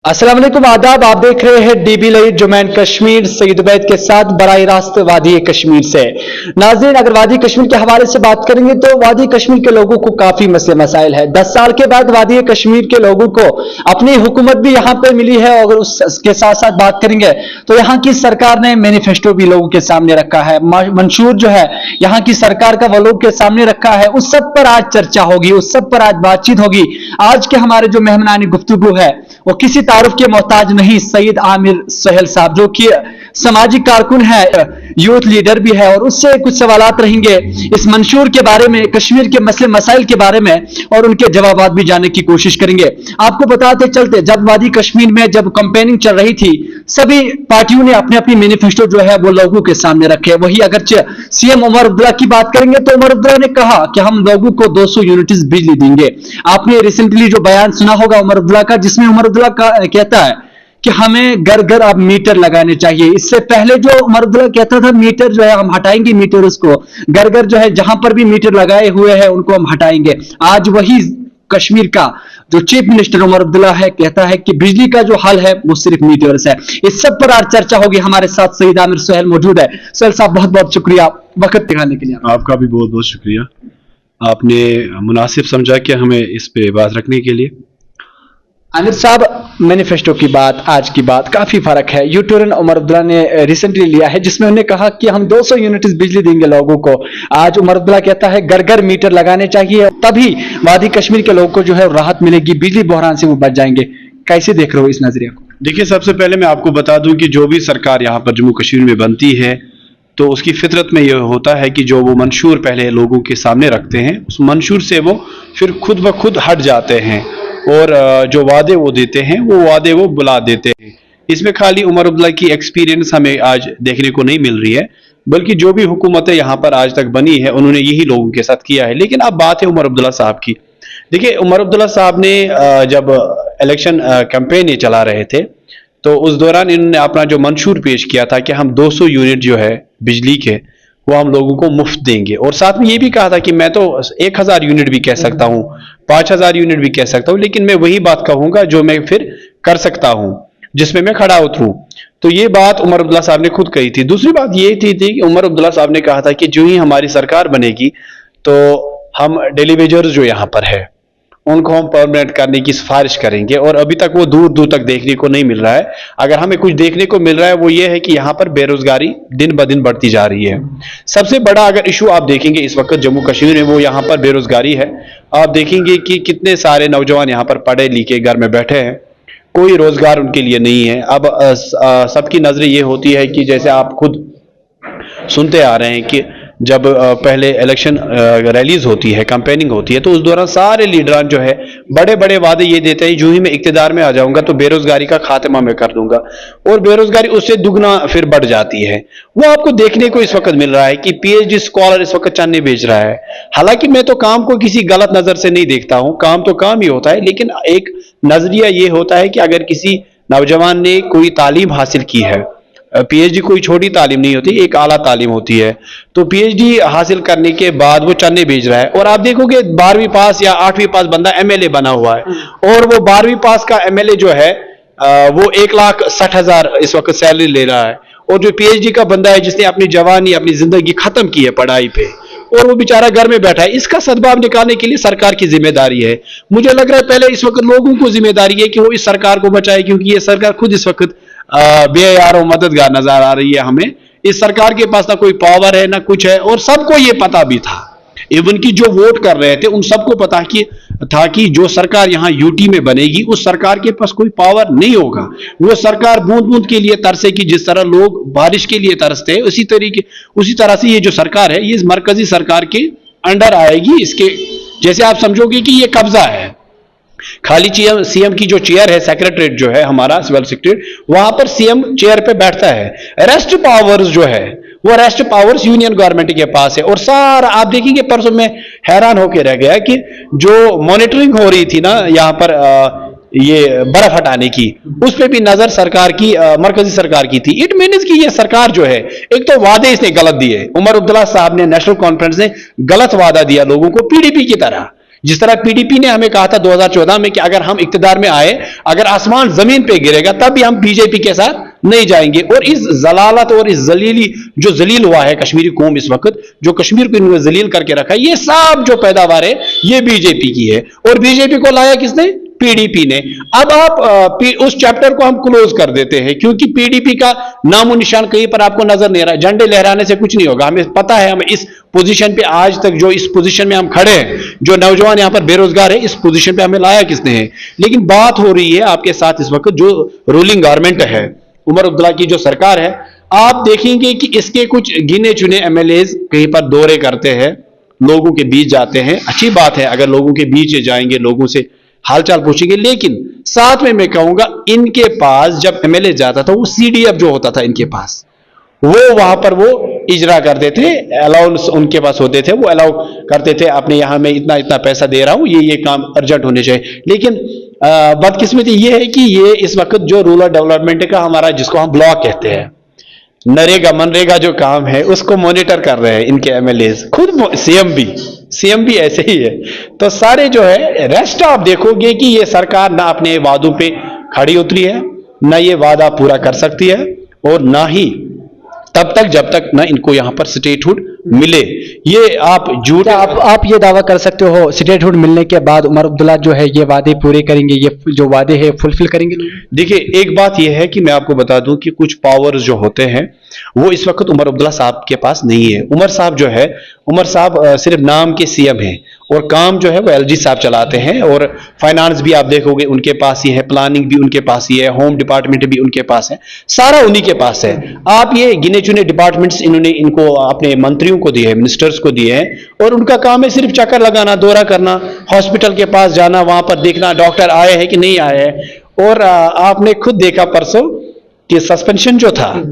अस्सलाम वालेकुम, आदाब। आप देख रहे हैं डीबी लाइव जुमैन कश्मीर सईद उबैद के साथ बराह रास्त वादी कश्मीर से। नाज़रीन, अगर वादी कश्मीर के हवाले से बात करेंगे तो वादी कश्मीर के लोगों को काफी मसले मसाइल है। 10 साल के बाद वादी कश्मीर के लोगों को अपनी हुकूमत भी यहाँ पे मिली है। और उसके साथ साथ बात करेंगे तो यहाँ की सरकार ने मैनिफेस्टो भी लोगों के सामने रखा है। मंशूर जो है यहाँ की सरकार का वो लोग के सामने रखा है। उस सब पर आज चर्चा होगी, उस सब पर आज बातचीत होगी। आज के हमारे जो मेहमानी गुफ्तगू है वो किसी तारुफ के मोहताज नहीं। सईद आमिर सोहेल साहब जो कि सामाजिक कारकुन है, यूथ लीडर भी है, और उससे कुछ सवालात रहेंगे इस मंशूर के बारे में, कश्मीर के मसले मसाइल के बारे में, और उनके जवाबात भी जानने की कोशिश करेंगे। आपको बताते चलते, जब वादी कश्मीर में जब कैंपेनिंग चल रही थी, सभी पार्टियों ने अपने अपनी मैनिफेस्टो जो है वो लोगों के सामने रखे। वही अगरचे सीएम उमर अब्दुल्ला की बात करेंगे तो उमर अब्दुल्ला ने कहा कि हम लोगों को 200 यूनिट्स बिजली देंगे। आपने रिसेंटली जो बयान सुना होगा उमर अब्दुल्ला का, जिसमें उमर अब्दुल्ला कहता है कि हमें घर घर अब मीटर लगाने चाहिए। इससे पहले जो उमर अब्दुल्ला कहता था मीटर जो है हम हटाएंगे, मीटर उसको घर घर जो है जहां पर भी मीटर लगाए हुए हैं उनको हम हटाएंगे। आज वही कश्मीर का जो चीफ मिनिस्टर उमर अब्दुल्ला है कहता है कि बिजली का जो हल है वो सिर्फ मीटर्स है। इस सब पर आज चर्चा होगी। हमारे साथ सईद आमिर सोहेल मौजूद है। सोहेल साहब, बहुत बहुत शुक्रिया वक्त दिखाने के लिए। आपका भी बहुत बहुत शुक्रिया, आपने मुनासिब समझा कि हमें इस पे बात रखने के लिए। आमिर साहब, मैनिफेस्टो की बात आज की बात काफी फर्क है। यू टर्न उमर अब्दुल्ला ने रिसेंटली लिया है जिसमें उन्होंने कहा कि हम 200 यूनिट्स बिजली देंगे लोगों को। आज उमर अब्दुल्ला कहता है घर घर मीटर लगाने चाहिए, तभी वादी कश्मीर के लोगों को जो है राहत मिलेगी, बिजली बहरान से वो बच जाएंगे। कैसे देख रहे हो इस नजरिया को? देखिए, सबसे पहले मैं आपको बता दूं कि जो भी सरकार यहाँ पर जम्मू कश्मीर में बनती है तो उसकी फितरत में यह होता है कि जो वो मंशूर पहले लोगों के सामने रखते हैं, उस मंशूर से वो फिर खुद ब खुद हट जाते हैं और जो वादे वो देते हैं वो वादे वो बुला देते हैं। इसमें खाली उमर अब्दुल्ला की एक्सपीरियंस हमें आज देखने को नहीं मिल रही है, बल्कि जो भी हुकूमतें यहाँ पर आज तक बनी है उन्होंने यही लोगों के साथ किया है। लेकिन अब बात है उमर अब्दुल्ला साहब की। देखिए, उमर अब्दुल्ला साहब ने जब इलेक्शन कैंपेन ये चला रहे थे तो उस दौरान इन्होंने अपना जो मंशूर पेश किया था कि हम 200 यूनिट जो है बिजली के वो हम लोगों को मुफ्त देंगे, और साथ में ये भी कहा था कि मैं तो 1000 यूनिट भी कह सकता हूँ, 5000 यूनिट भी कह सकता हूँ, लेकिन मैं वही बात कहूंगा जो मैं फिर कर सकता हूँ, जिसमें मैं खड़ा उतरूं। तो ये बात उमर अब्दुल्ला साहब ने खुद कही थी। दूसरी बात ये थी कि उमर अब्दुल्ला साहब ने कहा था कि जो ही हमारी सरकार बनेगी तो हम डेली वेजर्स जो यहाँ पर है उनको हम परमानेंट करने की सिफारिश करेंगे, और अभी तक वो दूर दूर तक देखने को नहीं मिल रहा है। अगर हमें कुछ देखने को मिल रहा है वो ये है कि यहाँ पर बेरोजगारी दिन ब दिन बढ़ती जा रही है। सबसे बड़ा अगर इशू आप देखेंगे इस वक्त जम्मू कश्मीर में वो यहाँ पर बेरोजगारी है। आप देखेंगे कि कितने सारे नौजवान यहाँ पर पढ़े लिखे घर में बैठे हैं, कोई रोजगार उनके लिए नहीं है। अब सबकी नजरें ये होती है कि जैसे आप खुद सुनते आ रहे हैं कि जब पहले इलेक्शन रैलीज होती है, कैंपेनिंग होती है, तो उस दौरान सारे लीडरान जो है बड़े बड़े वादे ये देते हैं, जो ही मैं इक्तिदार में आ जाऊंगा तो बेरोजगारी का खात्मा मैं कर दूंगा, और बेरोजगारी उससे दुगना फिर बढ़ जाती है। वो आपको देखने को इस वक्त मिल रहा है कि पीएचडी स्कॉलर इस वक्त चन्ने बेच रहा है। हालांकि मैं तो काम को किसी गलत नजर से नहीं देखता हूं, काम तो काम ही होता है, लेकिन एक नजरिया ये होता है कि अगर किसी नौजवान ने कोई तालीम हासिल की है, पीएचडी कोई छोटी तालीम नहीं होती, एक आला तालीम होती है, तो पीएचडी हासिल करने के बाद वो चन्ने बेच रहा है, और आप देखोगे 12वीं पास या 8वीं पास बंदा एमएलए बना हुआ है, और वो 12वीं पास का एमएलए जो है वो 1,60,000 इस वक्त सैलरी ले रहा है, और जो पीएचडी का बंदा है जिसने अपनी जवानी अपनी जिंदगी खत्म की है पढ़ाई पे, और वो बेचारा घर में बैठा है। इसका सद्भाव निकालने के लिए सरकार की जिम्मेदारी है। मुझे लग रहा है पहले इस वक्त लोगों को जिम्मेदारी है कि वो इस सरकार को बचाए, क्योंकि ये सरकार खुद इस वक्त बेयार और मददगार नजर आ रही है हमें। इस सरकार के पास ना कोई पावर है ना कुछ है, और सबको ये पता भी था, इवन की जो वोट कर रहे थे उन सबको पता था कि जो सरकार यहाँ यूटी में बनेगी उस सरकार के पास कोई पावर नहीं होगा। वो सरकार बूंद बूंद के लिए तरसेगी, जिस तरह लोग बारिश के लिए तरसते हैं उसी तरह से ये जो सरकार है ये मरकजी सरकार के अंडर आएगी। इसके जैसे आप समझोगे कि ये कब्जा है, खाली सीएम की जो चेयर है, सेक्रेटरीट जो है हमारा सिविल सेक्रेटरीट, वहां पर सीएम चेयर पे बैठता है। रेस्ट पावर्स जो है वो रेस्ट पावर्स यूनियन गवर्नमेंट के पास है। और सारा आप देखेंगे, परसों में हैरान होकर रह गया कि जो मॉनिटरिंग हो रही थी ना यहाँ पर ये बर्फ हटाने की, उस पर भी नजर सरकार की मरकजी सरकार की थी। इट मीन्स कि ये सरकार जो है, एक तो वादे इसने गलत दिए, उमर अब्दुल्ला साहब ने नेशनल कॉन्फ्रेंस ने गलत वादा दिया लोगों को, पीडीपी की तरह जिस तरह पीडीपी ने हमें कहा था 2014 में कि अगर हम इक्तदार में आए, अगर आसमान जमीन पे गिरेगा तब भी हम बीजेपी के साथ नहीं जाएंगे। और इस जलालत और इस जलीली जो जलील हुआ है कश्मीरी कौम इस वक्त, जो कश्मीर को इन्होंने जलील करके रखा है, ये सब जो पैदावार है ये बीजेपी की है। और बीजेपी को लाया किसने? पीडीपी ने। अब आप उस चैप्टर को हम क्लोज कर देते हैं, क्योंकि पीडीपी का नामो निशान कहीं पर आपको नजर नहीं आ रहा। झंडे लहराने से कुछ नहीं होगा। हमें पता है, हम इस पोजीशन पे आज तक जो इस पोजीशन में हम खड़े हैं, जो नौजवान यहां पर बेरोजगार है, इस पोजीशन पे हमें लाया किसने है। लेकिन बात हो रही है आपके साथ इस वक्त जो रूलिंग गवर्नमेंट है, उमर अब्दुल्ला की जो सरकार है, आप देखेंगे कि इसके कुछ गिने चुने एमएलएज कहीं पर दौरे करते हैं, लोगों के बीच जाते हैं। अच्छी बात है अगर लोगों के बीच जाएंगे, लोगों से हालचाल पूछेंगे, लेकिन साथ में मैं कहूंगा इनके पास जब एमएलए जाता था, वो सीडीएफ जो होता था इनके पास, वो वहां पर वो इजरा करते थे, अलाउंस उनके पास होते थे, वो अलाउ करते थे अपने यहां मैं इतना इतना पैसा दे रहा हूं, ये काम अर्जेंट होने चाहिए। लेकिन बदकिस्मती ये है कि ये इस वक्त जो रूरल डेवलपमेंट का हमारा, जिसको हम ब्लॉक कहते हैं, नरेगा मनरेगा जो काम है उसको मॉनिटर कर रहे हैं इनके एमएलए, खुद सीएम भी ऐसे ही है। तो सारे जो है रेस्ट आप देखोगे कि ये सरकार ना अपने वादों पे खड़ी उतरी है, ना ये वादा पूरा कर सकती है, और ना ही तब तक जब तक ना इनको यहां पर स्टेटहुड मिले। ये आप झूठ, आप ये दावा कर सकते हो स्टेटहुड मिलने के बाद उमर अब्दुल्ला जो है ये वादे पूरे करेंगे, ये जो वादे हैं फुलफिल करेंगे? देखिए, एक बात यह है कि मैं आपको बता दूं कि कुछ पावर्स जो होते हैं वो इस वक्त उमर अब्दुल्ला साहब के पास नहीं है। उमर साहब जो है, उमर साहब सिर्फ नाम के सीएम हैं, और काम जो है वो एलजी साहब चलाते हैं, और फाइनेंस भी आप देखोगे उनके पास ही है, प्लानिंग भी उनके पास ही है, होम डिपार्टमेंट भी उनके पास है, सारा उन्हीं के पास है। आप ये गिने चुने डिपार्टमेंट्स इनको अपने मंत्रियों को दिए हैं, मिनिस्टर्स को दिए हैं, और उनका काम है सिर्फ चक्कर लगाना, दौरा करना, हॉस्पिटल के पास जाना, वहां पर देखना डॉक्टर आए हैं कि नहीं आए हैं। और आपने खुद देखा परसों कि सस्पेंशन जो था,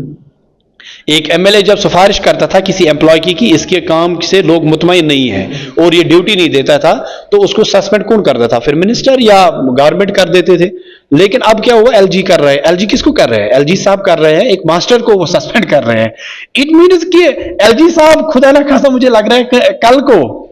एक एमएलए जब सिफारिश करता था किसी एम्प्लॉय की कि इसके काम से लोग मुतमईन नहीं है और ये ड्यूटी नहीं देता था, तो उसको सस्पेंड कौन करता था? फिर मिनिस्टर या गवर्नमेंट कर देते थे। लेकिन अब क्या हुआ? एलजी कर रहे हैं। एलजी किसको कर रहे हैं? एलजी साहब कर रहे हैं, एक मास्टर को वो सस्पेंड कर रहे हैं। इट मीन्स कि एलजी साहब, खुदा ना खासा मुझे लग रहा है कि कल को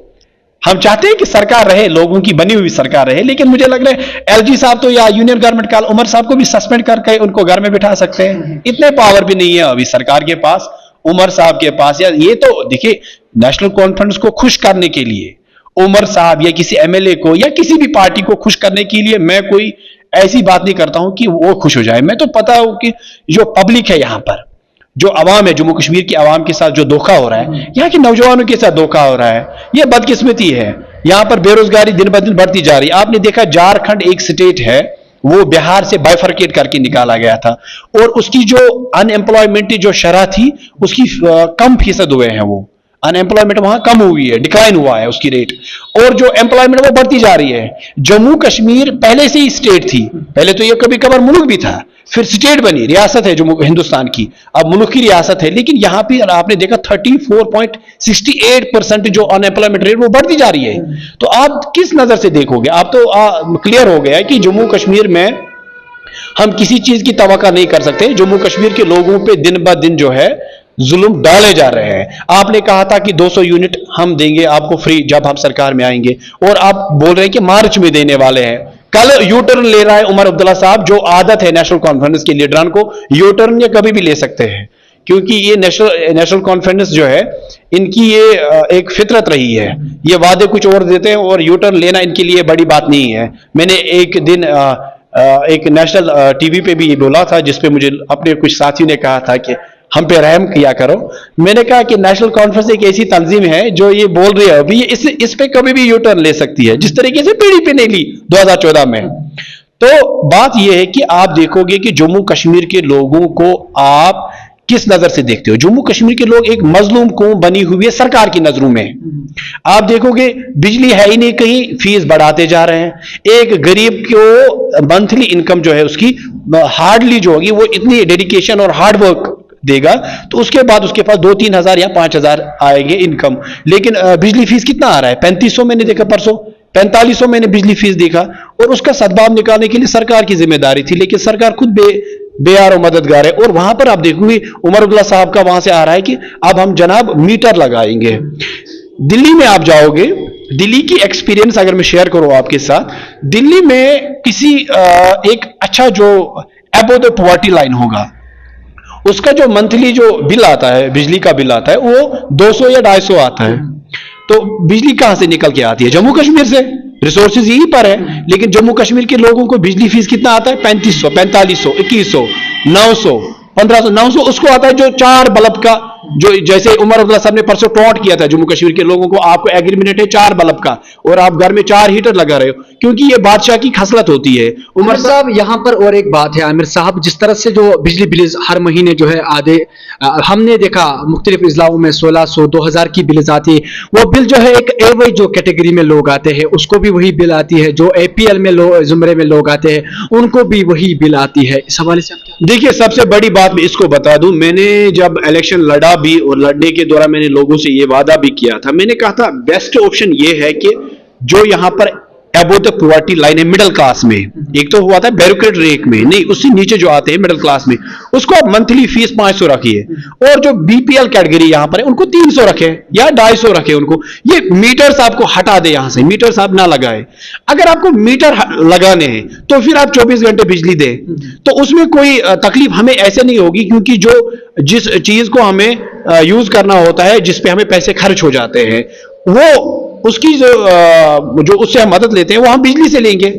हम चाहते हैं कि सरकार रहे, लोगों की बनी हुई सरकार रहे, लेकिन मुझे लग रहा है एलजी साहब तो या यूनियन गवर्नमेंट का उमर साहब को भी सस्पेंड करके उनको घर में बिठा सकते हैं। इतने पावर भी नहीं है अभी सरकार के पास, उमर साहब के पास। या ये तो देखिए, नेशनल कॉन्फ्रेंस को खुश करने के लिए उमर साहब या किसी एमएलए को या किसी भी पार्टी को खुश करने के लिए मैं कोई ऐसी बात नहीं करता हूं कि वो खुश हो जाए। मैं तो पता हूं कि जो पब्लिक है यहां पर, जो आवाम है, जम्मू कश्मीर की आवाम के साथ जो धोखा हो रहा है, यहाँ के नौजवानों के साथ धोखा हो रहा है, ये बदकिस्मती है। यहाँ पर बेरोजगारी दिन ब दिन बढ़ती जा रही है। आपने देखा झारखंड एक स्टेट है, वो बिहार से बाइफरकेट करके निकाला गया था, और उसकी जो अनएम्प्लॉयमेंट जो शरह थी उसकी कम फीसद हुए हैं, वो अनएम्प्लॉयमेंट वहां कम हुई है, डिक्लाइन हुआ है उसकी रेट, और जो एम्प्लॉयमेंट वो बढ़ती जा रही है। जम्मू कश्मीर पहले से ही स्टेट थी, पहले तो ये कभी कभार मुल्क भी था, फिर स्टेट बनी, रियासत है जम्मू हिंदुस्तान की, अब मुल्क की रियासत है। लेकिन यहां पे आपने देखा 34.68% जो अनएम्प्लॉयमेंट रेट वो बढ़ती जा रही है। तो आप किस नजर से देखोगे? आप तो क्लियर हो गया है कि जम्मू कश्मीर में हम किसी चीज की तवक्को नहीं कर सकते। जम्मू कश्मीर के लोगों पे दिन ब दिन जो है जुल्म डाले जा रहे हैं। आपने कहा था कि 200 यूनिट हम देंगे आपको फ्री जब हम सरकार में आएंगे, और आप बोल रहे हैं कि मार्च में देने वाले हैं। कल यू टर्न ले रहा है उमर अब्दुल्ला साहब, जो आदत है नेशनल कॉन्फ्रेंस के लीडरान को, यू टर्न ये कभी भी ले सकते हैं, क्योंकि ये नेशनल कॉन्फ्रेंस जो है इनकी ये एक फितरत रही है। ये वादे कुछ और देते हैं और यू टर्न लेना इनके लिए बड़ी बात नहीं है। मैंने एक दिन एक नेशनल टीवी पे भी ये बोला था, जिसपे मुझे अपने कुछ साथियों ने कहा था कि हम पे रहम किया करो। मैंने कहा कि नेशनल कॉन्फ्रेंस एक ऐसी तंजीम है जो ये बोल रही है अभी, इस पे कभी भी यू टर्न ले सकती है, जिस तरीके से पीडीपी ने ली 2014 में। तो बात यह है कि आप देखोगे कि जम्मू कश्मीर के लोगों को आप किस नजर से देखते हो? जम्मू कश्मीर के लोग एक मजलूम कौम बनी हुई है सरकार की नजरों में। आप देखोगे बिजली है ही नहीं, कहीं फीस बढ़ाते जा रहे हैं। एक गरीब को मंथली इनकम जो है उसकी हार्डली जो होगी, वो इतनी डेडिकेशन और हार्ड वर्क देगा तो उसके बाद उसके पास 2-3 हजार या 5 हजार आएंगे इनकम। लेकिन बिजली फीस कितना आ रहा है? 3500 मैंने देखा परसों, 4500 मैंने बिजली फीस देखा, और उसका सद्भाव निकालने के लिए सरकार की जिम्मेदारी थी, लेकिन सरकार खुद बेयार और मददगार है। और वहां पर आप देखोगे उमर अब्दुल्ला साहब का वहां से आ रहा है कि अब हम जनाब मीटर लगाएंगे। दिल्ली में आप जाओगे दिल्ली की एक्सपीरियंस अगर मैं शेयर करूं आपके साथ, दिल्ली में किसी एक अच्छा जो अबव द पॉवर्टी लाइन होगा, उसका जो मंथली जो बिल आता है, बिजली का बिल आता है, वो 200 या 250 आता है। तो बिजली कहां से निकल के आती है? जम्मू कश्मीर से। रिसोर्सेज यहीं पर है, लेकिन जम्मू कश्मीर के लोगों को बिजली फीस कितना आता है? 3500, 4500, 2100, 900, 1500, 900 उसको आता है जो 4 बल्ब का, जो जैसे उमर अब्दुल्ला साहब ने परसों टॉन्ट किया था जम्मू कश्मीर के लोगों को, आपको एग्रीमेंट है 4 बल्ब का और आप घर में 4 हीटर लगा रहे हो, क्योंकि ये बादशाह की खसलत होती है। उमर साहब, यहाँ पर और एक बात है आमिर साहब, जिस तरह से जो बिजली बिल हर महीने जो है आधे हमने देखा मुख्तलिफ इजलाओं में 1600, 2000 की बिल आती है। वो बिल जो है एक एवरेज जो कैटेगरी में लोग आते हैं उसको भी वही बिल आती है, जो APL में जुमरे में लोग आते हैं उनको भी वही बिल आती है। इस हवाले से आप क्या? देखिए, सबसे बड़ी बात मैं इसको बता दूं, मैंने जब इलेक्शन लड़ा भी और लड़ने के दौरान मैंने लोगों से ये वादा भी किया था, मैंने कहा था बेस्ट ऑप्शन ये है कि जो यहां पर अबव द पॉवर्टी लाइन है मिडिल क्लास में, एक तो हुआ था ब्यूरोक्रेट रेट में, नहीं उससे नीचे जो आते हैं मिडिल क्लास में, उसको आप मंथली फीस 500 रखिए, और जो BPL कैटेगरी यहां पर है उनको 300 रखे या 250 रखे उनको। ये मीटर्स आपको हटा दे, यहां से मीटर्स आप ना लगाए। अगर आपको मीटर लगाने हैं तो फिर आप 24 घंटे बिजली दें, तो उसमें कोई तकलीफ हमें ऐसे नहीं होगी, क्योंकि जो जिस चीज को हमें यूज करना होता है, जिस पे हमें पैसे खर्च हो जाते हैं, वो उसकी जो उससे हम मदद लेते हैं वो हम बिजली से लेंगे।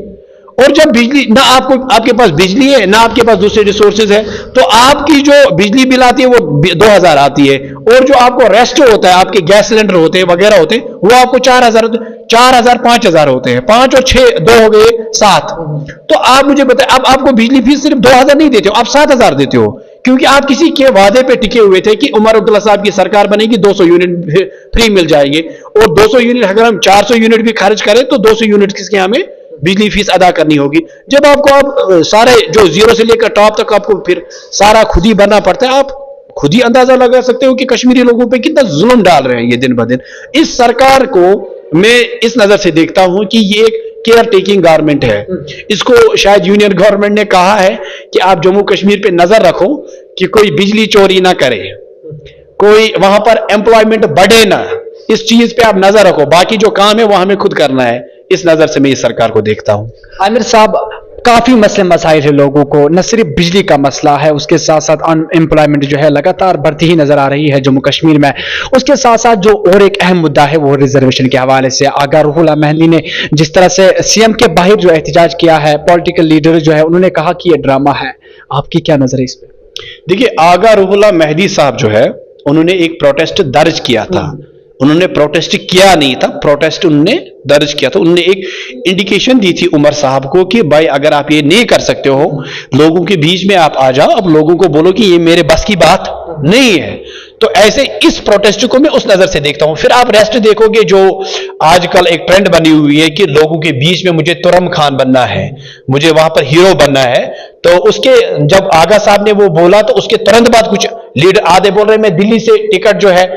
और जब बिजली ना आपके पास बिजली है ना आपके पास दूसरे रिसोर्सेज है, तो आपकी जो बिजली बिल आती है वो 2000 आती है, और जो आपको रेस्ट होता है, आपके गैस सिलेंडर होते हैं वगैरह होते हैं, वो आपको 4000 5000 होते हैं। 5 और 6 2 हो गए 7। तो आप मुझे बताएं, अब आपको बिजली फीस सिर्फ 2000 नहीं देते हो, आप 7000 देते हो, क्योंकि आप किसी के वादे पे टिके हुए थे कि उमर अब्दुल्ला साहब की सरकार बनेगी, 200 यूनिट फ्री मिल जाएंगे, और 200 यूनिट अगर हम 400 यूनिट भी खर्च करें तो 200 यूनिट किसके हमें बिजली फीस अदा करनी होगी। जब आपको आप सारे जो जीरो से लेकर टॉप तक आपको फिर सारा खुद ही भरना पड़ता है, आप खुद ही अंदाजा लगा सकते हो कि कश्मीरी लोगों पे कितना जुल्म डाल रहे हैं ये दिन ब दिन। इस सरकार को मैं इस नजर से देखता हूं कि ये एक केयर टेकिंग गवर्नमेंट है। इसको शायद यूनियन गवर्नमेंट ने कहा है कि आप जम्मू कश्मीर पे नजर रखो कि कोई बिजली चोरी ना करे, कोई वहां पर एम्प्लॉयमेंट बढ़े ना, इस चीज पे आप नजर रखो, बाकी जो काम है वो हमें खुद करना है। इस नजर से मैं इस सरकार को देखता हूं। आमिर साहब, काफी मसले मसाइल है लोगों को, न सिर्फ बिजली का मसला है, उसके साथ साथ अनएम्प्लॉयमेंट जो है लगातार बढ़ती ही नजर आ रही है जम्मू कश्मीर में। उसके साथ साथ जो और एक अहम मुद्दा है वो रिजर्वेशन के हवाले से आगा रुहुल्ला महदी ने जिस तरह से CM के बाहर जो एहतजाज किया है, पॉलिटिकल लीडर जो है उन्होंने कहा कि यह ड्रामा है। आपकी क्या नजर है इस पर? देखिए, आगा रुहुल्ला महदी साहब जो है उन्होंने एक प्रोटेस्ट दर्ज किया था। उन्होंने प्रोटेस्ट किया नहीं था, प्रोटेस्ट उन्होंने दर्ज किया था। उन्होंने एक इंडिकेशन दी थी उमर साहब को कि भाई अगर आप ये नहीं कर सकते हो, लोगों के बीच में आप आ जाओ, अब लोगों को बोलो कि ये मेरे बस की बात नहीं है। तो ऐसे इस प्रोटेस्ट को मैं उस नजर से देखता हूं। फिर आप रेस्ट देखोगे, जो आजकल एक ट्रेंड बनी हुई है कि लोगों के बीच में मुझे तुरम खान बनना है, मुझे वहां पर हीरो बनना है। तो उसके जब आगा साहब ने वो बोला तो उसके तुरंत बाद कुछ लीडर आधे बोल रहे मैं दिल्ली से टिकट जो है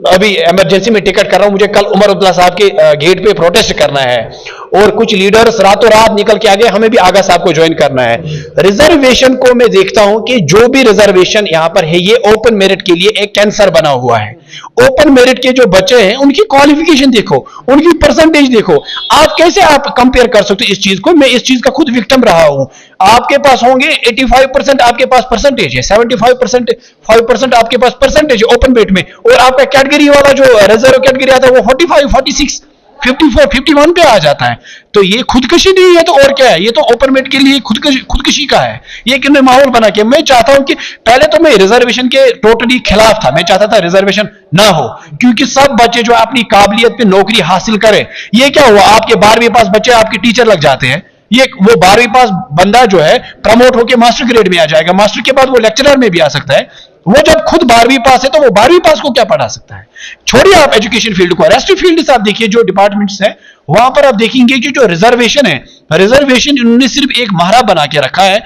अभी इमरजेंसी में टिकट कर रहा हूं, मुझे कल उमर अब्दुल्ला साहब के गेट पे प्रोटेस्ट करना है। और कुछ लीडर्स रातों रात निकल के आ गए, हमें भी आगा साहब को ज्वाइन करना है। रिजर्वेशन को मैं देखता हूं कि जो भी रिजर्वेशन यहां पर है, ये ओपन मेरिट के लिए एक कैंसर बना हुआ है। ओपन मेरिट के जो बच्चे हैं उनकी क्वालिफिकेशन देखो, उनकी परसेंटेज देखो, आप कैसे आप कंपेयर कर सकते हो इस चीज को? मैं इस चीज का खुद विक्टिम रहा हूं। आपके पास होंगे 85% आपके पास परसेंटेज है, 75% आपके पास परसेंटेज है ओपन मेरिट में, और आपका कैटेगरी वाला जो रिजर्व कैटेगरी आता है वो 45, 46, 54, 51 पे आ जाता है। तो ये खुदकशी नहीं है तो और क्या है? ये तो ओपन मेरिट के लिए खुदकशी का है। ये किन्होंने माहौल बना के, मैं चाहता हूं कि पहले तो मैं रिजर्वेशन के टोटली खिलाफ था, मैं चाहता था रिजर्वेशन ना हो, क्योंकि सब बच्चे जो अपनी काबिलियत पे नौकरी हासिल करें। ये क्या हुआ, आपके 12वीं पास बच्चे आपके टीचर लग जाते हैं, ये वो 12वीं पास बंदा जो है प्रमोट होकर मास्टर ग्रेड में आ जाएगा, मास्टर के बाद वो लेक्चरर में भी आ सकता है। वो जब खुद 12वीं पास है तो वो 12वीं पास को क्या पढ़ा सकता है? छोड़िए आप एजुकेशन फील्ड को, रेस्ट फील्ड से आप देखिए जो डिपार्टमेंट्स हैं वहां पर आप देखेंगे कि जो रिजर्वेशन है, रिजर्वेशन इन्होंने सिर्फ एक महरा बना के रखा है।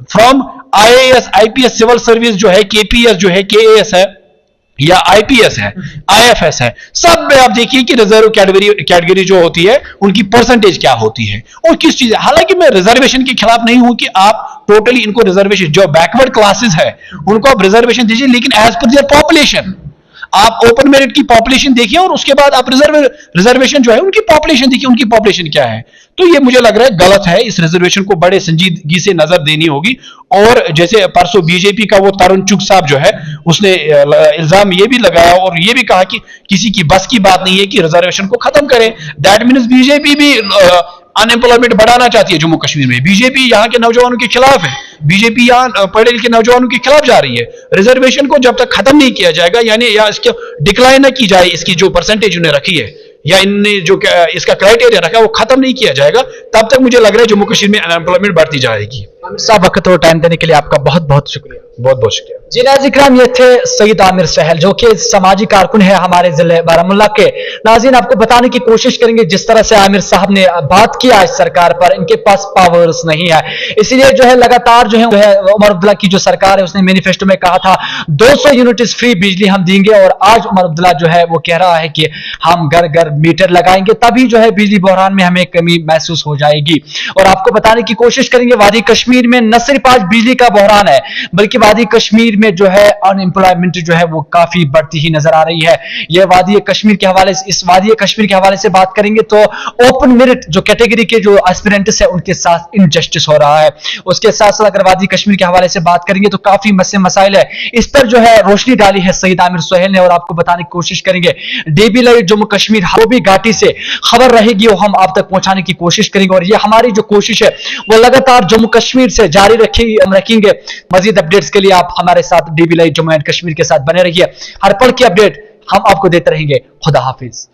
From IAS, IPS, civil service जो है, KPS जो है, KAS है या IPS है, IFS है, सब में आप देखिए कि रिजर्व कैटेगरी जो होती है उनकी परसेंटेज क्या होती है और किस चीज है। हालांकि मैं रिजर्वेशन के खिलाफ नहीं हूं कि आप टोटली इनको रिजर्वेशन, जो बैकवर्ड क्लासेस है उनको आप रिजर्वेशन दीजिए, लेकिन एज पर देयर पॉपुलेशन। आप ओपन मेरिट की पॉपुलेशन देखिए और उसके बाद आप रिजर्वेशन जो है उनकी पॉपुलेशन देखिए, उनकी पॉपुलेशन क्या है। तो ये मुझे लग रहा है गलत है, इस रिजर्वेशन को बड़े संजीदगी से नजर देनी होगी। और जैसे परसों बीजेपी का वो तरुण चुग साहब जो है उसने इल्जाम ये भी लगाया और ये भी कहा कि किसी की बस की बात नहीं है कि रिजर्वेशन को खत्म करें। दैट मीन्स बीजेपी भी अनएम्प्लॉयमेंट बढ़ाना चाहती है जम्मू कश्मीर में। बीजेपी यहाँ के नौजवानों के खिलाफ है, बीजेपी यहाँ पढ़े लिखे नौजवानों के खिलाफ जा रही है। रिजर्वेशन को जब तक खत्म नहीं किया जाएगा, यानी या इसके डिक्लाइन न की जाए, इसकी जो परसेंटेज उन्हें रखी है या इनने जो इसका क्राइटेरिया रखा है वो खत्म नहीं किया जाएगा, तब तक मुझे लग रहा है जम्मू कश्मीर में अनएम्प्लॉयमेंट बढ़ती जाएगी। साहब, वक्त और टाइम देने के लिए आपका बहुत बहुत शुक्रिया। बहुत बहुत शुक्रिया। जी नाज़रीन इकराम, ये थे सईद आमिर सहल जो कि समाजी कारकुन है हमारे जिले बारामुल्ला के। नाज़रीन, आपको बताने की कोशिश करेंगे जिस तरह से आमिर साहब ने बात किया इस सरकार पर, इनके पास पावर्स नहीं है, इसीलिए जो है लगातार जो है उमर अब्दुल्ला की जो सरकार है उसने मैनिफेस्टो में कहा था 200 यूनिट्स फ्री बिजली हम देंगे, और आज उमर अब्दुल्ला जो है वो कह रहा है कि हम घर घर मीटर लगाएंगे, तभी जो है बिजली बहरान में हमें कमी महसूस हो जाएगी। और आपको बताने की कोशिश करेंगे वादी कश्मीर में न सिर्फ आज बिजली का बहरान है, बल्कि वादी कश्मीर में जो है अनएम्प्लॉयमेंट जो है वो काफी बढ़ती ही नजर आ रही है। यह वादी कश्मीर के हवाले से, इस वादी कश्मीर के हवाले से बात करेंगे तो ओपन मेरिट जो कैटेगरी के जो एस्पिरेंट्स है उनके साथ इनजस्टिस हो रहा है। उसके साथ साथ अगर वादी कश्मीर के हवाले से बात करेंगे तो काफी मसाइल है, इस पर जो है रोशनी डाली है सईद आमिर सहल ने। और आपको बताने की कोशिश करेंगे डीबी लाइव जम्मू कश्मीर हरोबी घाटी से खबर रहेगी वो हम आप तक पहुंचाने की कोशिश करेंगे। और ये हमारी जो कोशिश है वो लगातार जम्मू कश्मीर से जारी रखेंगे। मजीद अपडेट्स के लिए आप हमारे साथ dB live Jammu and Kashmir के साथ बने रहिए। हर पल की अपडेट हम आपको देते रहेंगे। खुदा हाफिज।